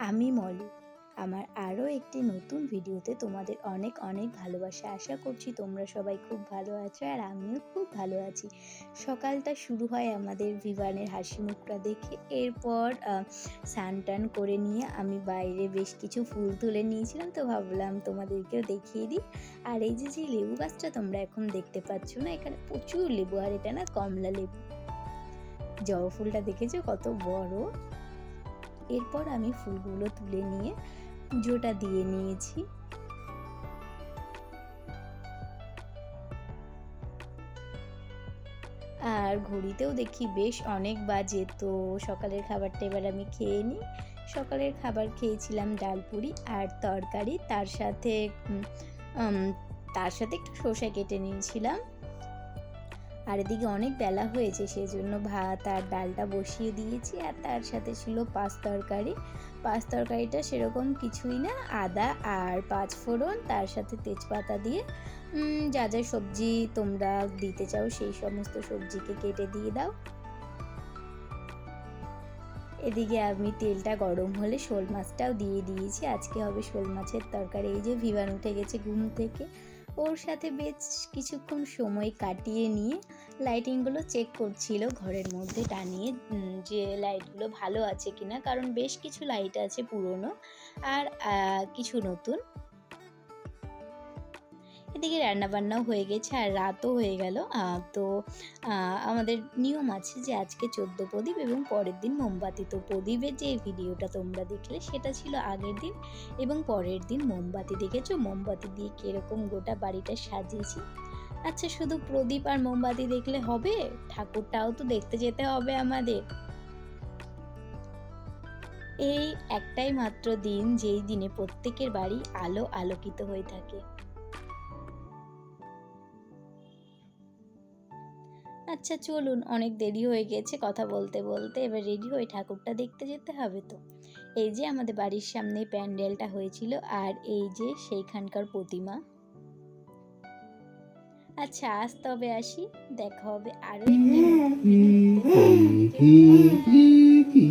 আমি মলি। আমার আরও একটি নতুন ভিডিওতে তোমাদের অনেক অনেক ভালোবাসা। আশা করছি তোমরা সবাই খুব ভালো আছো আর আমিও খুব ভালো আছি। সকালটা শুরু হয় আমাদের ভিভানের হাসি মুখটা দেখে। এরপর স্নান টান করে নিয়ে আমি বাইরে বেশ কিছু ফুল তুলে নিয়েছিলাম, তো ভাবলাম তোমাদেরকেও দেখিয়ে দিই। আর এই যে লেবু গাছটা তোমরা এখন দেখতে পাচ্ছ না, এখানে প্রচুর লেবু, আর এটা না কমলা লেবু। জবা ফুলটা দেখেছো কত বড়। এরপর আমি ফুলগুলো তুলে নিয়ে পুজোটা দিয়ে নিয়েছি। আর ঘড়িতেও দেখি বেশ অনেক বাজে, তো সকালের খাবারটা এবার আমি খেয়ে নিই। সকালের খাবার খেয়েছিলাম ডাল পুরি আর তরকারি, তার সাথে একটু শসা কেটে নিয়েছিলাম। আর এদিকে অনেক বেলা হয়েছে, সেই জন্য ভাত আর ডালটা বসিয়ে দিয়েছি। আর তার সাথে ছিল পাঁচ তরকারি। পাঁচ তরকারিটা সেরকম কিছুই না, আদা আর পাঁচ ফোড়ন, তার সাথে তেজপাতা দিয়ে যা যা সবজি তোমরা দিতে চাও সেই সমস্ত সবজিকে কেটে দিয়ে দাও। এদিকে আমি তেলটা গরম হলে শোল মাছটাও দিয়ে দিয়েছি। আজকে হবে শোল মাছের তরকারি। এই যে ভিভান উঠে গেছে ঘুম থেকে, ওর সাথে বেশ কিছুক্ষণ সময় কাটিয়ে নিয়ে লাইটিংগুলো চেক করছিল ঘরের মধ্যে টানিয়ে, যে লাইটগুলো ভালো আছে কিনা, কারণ বেশ কিছু লাইট আছে পুরনো আর কিছু নতুন। এদিকে রান্নাবান্নাও হয়ে গেছে আর রাতও হয়ে গেল। তো আমাদের নিয়ম আছে যে আজকে 14 প্রদীপ এবং পরের দিন মোমবাতি। তো প্রদীপের যে ভিডিওটা তোমরা দেখলে সেটা ছিল আগের দিন, এবং পরের দিন মোমবাতি। দেখেছো মোমবাতি দিয়ে কীরকম গোটা বাড়িটা সাজিয়েছি। আচ্ছা, শুধু প্রদীপ আর মোমবাতি দেখলে হবে? ঠাকুরটাও তো দেখতে যেতে হবে আমাদের। এই একটাই মাত্র দিন যেই দিনে প্রত্যেকের বাড়ি আলো আলোকিত হয়ে থাকে। আচ্ছা চলুন, অনেক দেরি হয়ে গেছে কথা বলতে বলতে, এবার রেডি হয়ে ঠাকুরটা দেখতে যেতে হবে। তো এই যে আমাদের বাড়ির সামনে প্যান্ডেলটা হয়েছিল, আর এই যে সেইখানকার প্রতিমা। আচ্ছা আজ তবে আসি, দেখা হবে আরও একটি নতুন ভিডিওতে।